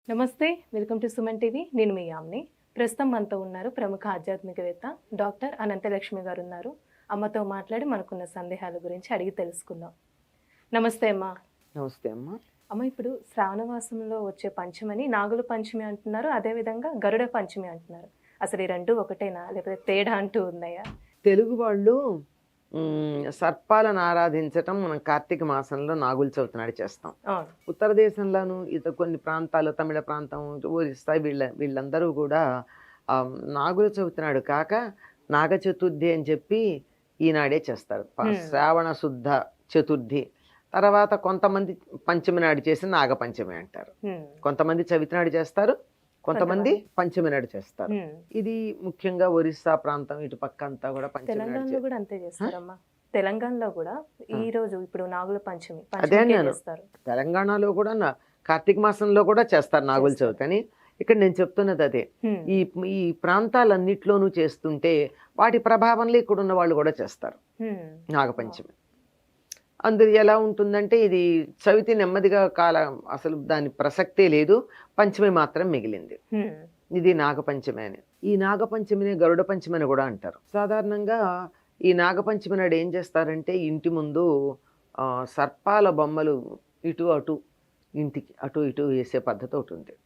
నమస్తే, welcome to Suman TV. నేను మీ యామ్ని. ప్రస్తుతం మనతో ఉన్నారు ప్రముఖ ఆధ్యాత్మికవేత్త డాక్టర్ అనంతలక్ష్మి గారు ఉన్నారు. అమ్మతో మాట్లాడి మనకున్న సందేహాల గురించి అడిగి తెలుసుకుందాం. నమస్తే అమ్మా. నమస్తే అమ్మా. అమ్మ, ఇప్పుడు శ్రావణమాసంలో వచ్చే పంచమని నాగుల పంచమి అంటున్నారు, అదేవిధంగా గరుడ పంచమి అంటున్నారు. అసలు ఈ రెండు ఒకటేనా, లేకపోతే తేడా అంటూ ఉన్నాయా? తెలుగు వాళ్ళు సర్పాలను ఆరాధించటం మనం కార్తీక మాసంలో నాగుల చవితి నాడు చేస్తాం. ఉత్తర దేశంలోను కొన్ని ప్రాంతాలు, తమిళ ప్రాంతం, ఒరిస్సా వీళ్ళందరూ కూడా నాగుల చవితి నాడు కాక నాగ చతుర్థి అని చెప్పి ఈనాడే చేస్తారు. శ్రావణ శుద్ధ చతుర్థి తర్వాత కొంతమంది పంచమి నాడు చేసి నాగ పంచమి అంటారు. కొంతమంది చవితి నాడు చేస్తారు, కొంతమంది పంచమి నాడు చేస్తారు. ఇది ముఖ్యంగా ఒరిస్సా ప్రాంతం ఇటు పక్క అంతా కూడా తెలంగాణలో కూడా అంతే చేస్తారమ్మా. తెలంగాణలో కూడా ఈ రోజు ఇప్పుడు నాగుల పంచమి అదే నేను తెలంగాణలో కూడా కార్తీక మాసంలో కూడా చేస్తారు నాగుల చవితి అని. ఇక్కడ నేను చెప్తున్నది అదే. ఈ ప్రాంతాలన్నిట్లోనూ చేస్తుంటే వాటి ప్రభావంలో ఇక్కడ ఉన్న వాళ్ళు కూడా చేస్తారు నాగపంచమి. అందులో ఎలా ఉంటుందంటే ఇది చవితి నెమ్మదిగా అసలు దాని ప్రసక్తే లేదు, పంచమి మాత్రం మిగిలింది. ఇది నాగపంచమి అని. ఈ నాగపంచమిని గరుడ పంచమి అని కూడా అంటారు. సాధారణంగా ఈ నాగపంచమి నాడు ఏం చేస్తారంటే ఇంటి ముందు సర్పాల బొమ్మలు ఇటు అటు ఇంటికి అటు ఇటు వేసే పద్ధతి ఒకటి ఉంది.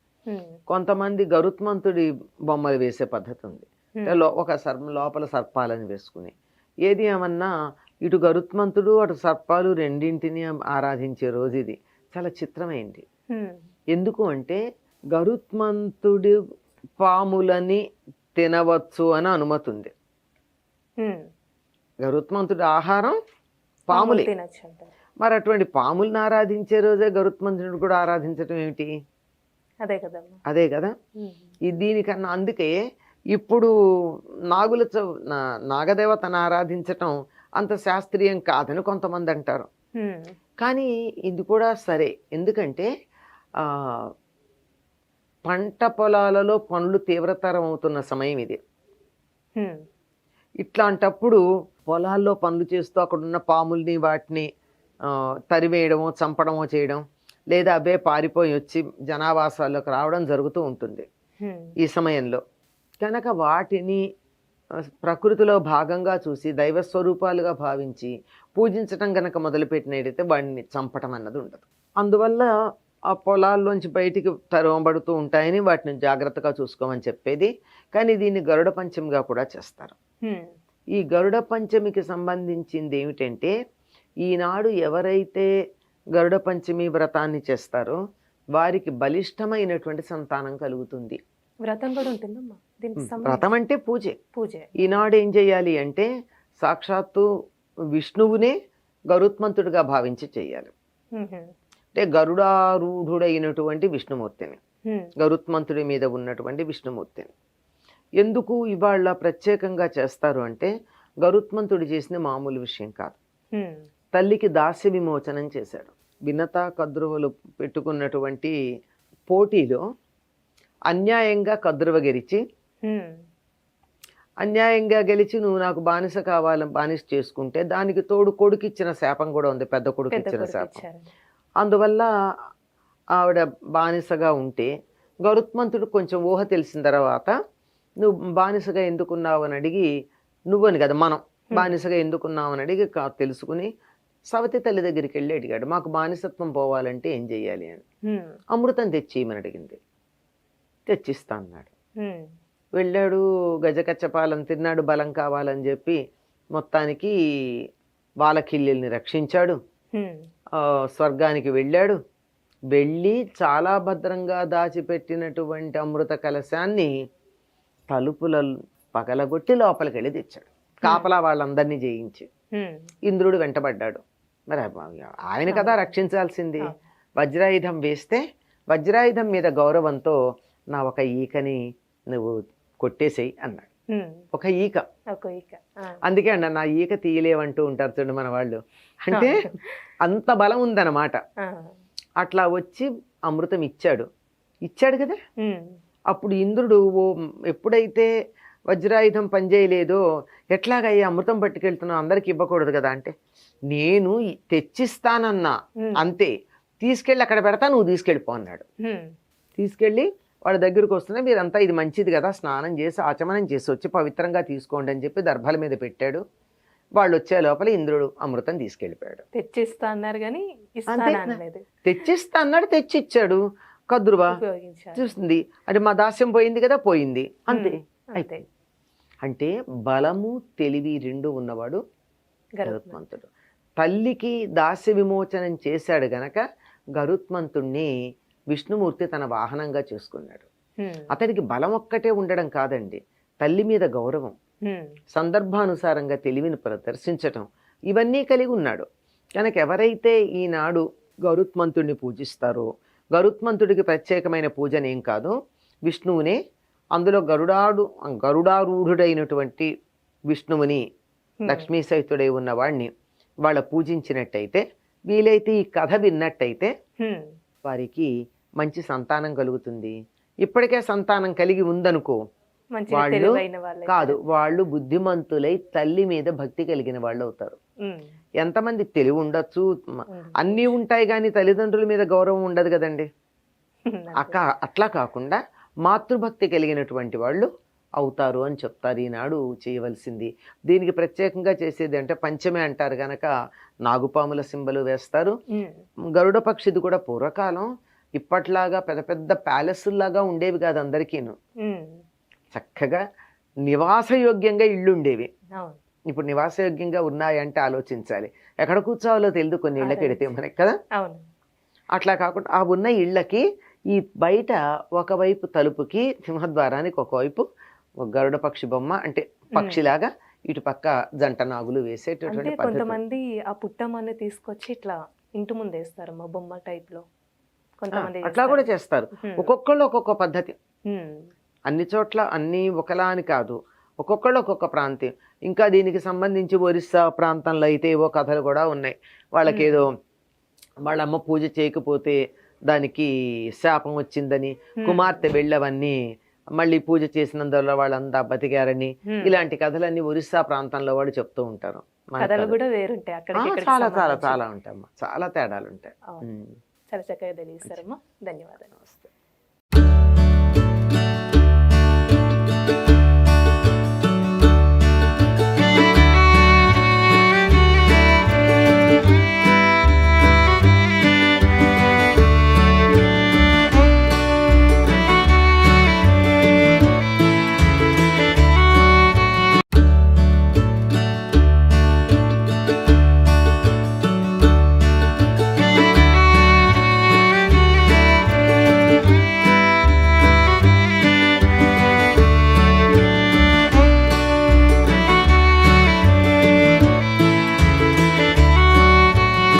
కొంతమంది గరుత్మంతుడి బొమ్మలు వేసే పద్ధతి ఉంది. ఒక లోపల సర్పాలని వేసుకుని ఏది ఏమన్నా ఇటు గరుత్మంతుడు అటు సర్పాలు రెండింటిని ఆరాధించే రోజు ఇది. చాలా చిత్రమైంది. ఎందుకు అంటే గరుత్మంతుడి పాములని తినవచ్చు అని అనుమతి ఉంది. గరుత్మంతుడి ఆహారం పాములే. మరి అటువంటి పాములను ఆరాధించే రోజే గరుత్మంతుడు కూడా ఆరాధించటం ఏమిటి? అదే కదా. దీనికన్నా అందుకే ఇప్పుడు నాగదేవతను ఆరాధించటం అంత శాస్త్రీయం కాదని కొంతమంది అంటారు. కానీ ఇది కూడా సరే. ఎందుకంటే పంట పొలాలలో పనులు తీవ్రతరం అవుతున్న సమయం ఇది. ఇట్లాంటప్పుడు పొలాల్లో పనులు చేస్తూ అక్కడున్న పాముల్ని వాటిని తరివేయడమో చంపడమో చేయడం, లేదా అవే పారిపోయి వచ్చి జనావాసాల్లోకి రావడం జరుగుతూ ఉంటుంది ఈ సమయంలో. కనుక వాటిని ప్రకృతిలో భాగంగా చూసి దైవ స్వరూపాలుగా భావించి పూజించటం కనుక మొదలుపెట్టినట్టయితే వాడిని చంపటం అన్నది ఉండదు. అందువల్ల ఆ పొలాల్లోంచి బయటికి తరవబడుతూ ఉంటాయని వాటిని జాగ్రత్తగా చూసుకోమని చెప్పేది. కానీ దీన్ని గరుడ పంచమిగా కూడా చేస్తారు. ఈ గరుడ పంచమికి సంబంధించింది ఏమిటంటే ఈనాడు ఎవరైతే గరుడ పంచమి వ్రతాన్ని చేస్తారో వారికి బలిష్టమైనటువంటి సంతానం కలుగుతుంది. వ్రతం కూడా ఉంటుందమ్మా. వ్రతం అంటే పూజే. ఈనాడు ఏం చేయాలి అంటే సాక్షాత్తు విష్ణువునే గరుత్మంతుడిగా భావించి చేయాలి. అంటే గరుడారూఢుడైనటువంటి విష్ణుమూర్తిని, గరుత్మంతుడి మీద ఉన్నటువంటి విష్ణుమూర్తిని ఎందుకు ఇవాళ ప్రత్యేకంగా చేస్తారు అంటే గరుత్మంతుడు చేసిన మామూలు విషయం కాదు. తల్లికి దాస్య విమోచనం చేశాడు. వినతా కద్రువలు పెట్టుకున్నటువంటి పోటీలో అన్యాయంగా కద్రువ గెలిచి, అన్యాయంగా గెలిచి నువ్వు నాకు బానిస కావాలని బానిస చేసుకుంటే దానికి తోడు కొడుకు ఇచ్చిన శాపం కూడా ఉంది, పెద్ద కొడుకు ఇచ్చిన శాపం. అందువల్ల ఆవిడ బానిసగా ఉంటే గరుత్మంతుడు కొంచెం ఊహ తెలిసిన తర్వాత నువ్వు బానిసగా ఎందుకున్నావు అని అడిగి, నువ్వని కదా మనం బానిసగా ఎందుకున్నావు అని అడిగి తెలుసుకుని సవతి తల్లి దగ్గరికి వెళ్ళి అడిగాడు, మాకు బానిసత్వం పోవాలంటే ఏం చెయ్యాలి అని. అమృతం తెచ్చేయమని అడిగింది. తెచ్చిస్తా అన్నాడు. వెళ్ళాడు, గజకచ్చపాలం తిన్నాడు, బలం కావాలని చెప్పి మొత్తానికి వాలకిల్లిని రక్షించాడు. స్వర్గానికి వెళ్ళాడు. వెళ్ళి చాలా భద్రంగా దాచిపెట్టినటువంటి అమృత కలశాన్ని తలుపుల పగలగొట్టి లోపలికి వెళ్ళి తెచ్చాడు. కాపలా వాళ్ళందరినీ జయించి ఇంద్రుడు వెంటబడ్డాడు. మరి ఆయన కదా రక్షించాల్సింది. వజ్రాయుధం వేస్తే వజ్రాయుధం మీద గౌరవంతో నా ఒక ఈకని నువ్వు కొట్టేసేయి అన్నాడు. ఒక ఈక. అందుకే అన్న నా ఈక తీయలేవంటూ ఉంటారు చూడండి మన వాళ్ళు. అంటే అంత బలం ఉందన్నమాట. అట్లా వచ్చి అమృతం ఇచ్చాడు కదా. అప్పుడు ఇంద్రుడు ఎప్పుడైతే వజ్రాయుధం పనిచేయలేదో ఎట్లాగయ్యా అమృతం పట్టుకెళ్తున్నావు, అందరికి ఇవ్వకూడదు కదా అంటే, నేను తెచ్చిస్తానన్నా అంతే, తీసుకెళ్ళి అక్కడ పెడతా, నువ్వు తీసుకెళ్ళిపో అన్నాడు. తీసుకెళ్ళి వాళ్ళ దగ్గరకు వస్తుంది, మీరంతా ఇది మంచిది కదా, స్నానం చేసి ఆచమనం చేసి వచ్చి పవిత్రంగా తీసుకోండి అని చెప్పి దర్భాల మీద పెట్టాడు. వాళ్ళు వచ్చే లోపల ఇంద్రుడు అమృతం తీసుకెళ్ళిపోయాడు. తెచ్చిస్తా అన్నారు కానీ తెచ్చిస్తా అన్నాడు, తెచ్చిచ్చాడు. కద్రువా ఉపయోగించారు. చూస్తుంది అంటే మా దాస్యం పోయింది కదా, పోయింది అంతే. అయితే అంటే బలము తెలివి రెండు ఉన్నవాడు గరుత్మంతుడు. తల్లికి దాస్య విమోచనం చేశాడు గనక గరుత్మంతుణ్ణి విష్ణుమూర్తి తన వాహనంగా చేసుకున్నాడు. అతడికి బలం ఒక్కటే ఉండడం కాదండి, తల్లి మీద గౌరవం, సందర్భానుసారంగా తెలివిని ప్రదర్శించటం, ఇవన్నీ కలిగి ఉన్నాడు. కనుక ఎవరైతే ఈనాడు గరుత్మంతుడిని పూజిస్తారో, గరుత్మంతుడికి ప్రత్యేకమైన పూజనేం కాదు, విష్ణువునే, అందులో గరుడారూఢుడైనటువంటి విష్ణువుని, లక్ష్మీ సహితుడై ఉన్నవాడిని వాళ్ళ పూజించినట్టయితే, వీలైతే ఈ కథ విన్నట్టయితే వారికి మంచి సంతానం కలుగుతుంది. ఇప్పటికే సంతానం కలిగి ఉందనుకో, వాళ్ళు కాదు, వాళ్ళు బుద్ధిమంతులై తల్లి మీద భక్తి కలిగిన వాళ్ళు అవుతారు. ఎంతమంది తెలివి ఉండొచ్చు, అన్నీ ఉంటాయి కానీ తల్లిదండ్రుల మీద గౌరవం ఉండదు కదండి. అట్లా కాకుండా మాతృభక్తి కలిగినటువంటి వాళ్ళు అవుతారు అని చెప్తారు ఈనాడు చేయవలసింది. దీనికి ప్రత్యేకంగా చేసేది అంటే పంచమే అంటారు గనక నాగుపాముల సింబలు వేస్తారు. గరుడ పక్షిది కూడా పూర్వకాలం ఇప్పట్లాగా పెద్ద పెద్ద ప్యాలెస్లాగా ఉండేవి కాదు, అందరికీను చక్కగా నివాసయోగ్యంగా ఇళ్ళు ఉండేవి. ఇప్పుడు నివాసయోగ్యంగా ఉన్నాయంటే ఆలోచించాలి, ఎక్కడ కూర్చోవాలో తెలియదు కొన్ని ఇళ్ళకి వెడితే మనకి కదా. అట్లా కాకుండా ఆ ఉన్న ఇళ్ళకి ఈ బయట ఒకవైపు తలుపుకి సింహద్వారానికి ఒకవైపు గరుడ పక్షి బొమ్మ, అంటే పక్షిలాగా ఇటు పక్క జంట నాగులు వేసేటటువంటి కొంతమంది ఆ పుట్టమని తీసుకొచ్చి ఇట్లా ఇంటి ముందు వేస్తారు బొమ్మ టైప్ లో, కొంతమంది అట్లా కూడా చేస్తారు. ఒక్కొక్కళ్ళు ఒక్కొక్క పద్ధతి, అన్ని చోట్ల అన్ని ఒకలా అని కాదు, ఒక్కొక్కళ్ళు ఒక్కొక్క ప్రాంతం. ఇంకా దీనికి సంబంధించి ఒరిస్సా ప్రాంతంలో అయితే ఏవో కథలు కూడా ఉన్నాయి. వాళ్ళకేదో వాళ్ళ అమ్మ పూజ చేయకపోతే దానికి శాపం వచ్చిందని, కుమార్తె వెళ్ళవన్నీ మళ్ళీ పూజ చేసినందువల్ల వాళ్ళంతా బతికారని, ఇలాంటి కథలన్నీ ఒరిస్సా ప్రాంతంలో వాళ్ళు చెప్తూ ఉంటారు. చాలా చాలా చాలా ఉంటాయమ్మా, చాలా తేడాలు ఉంటాయి. చాలా చక్కగా తెలియజేస్తారమ్మా, ధన్యవాదాలు.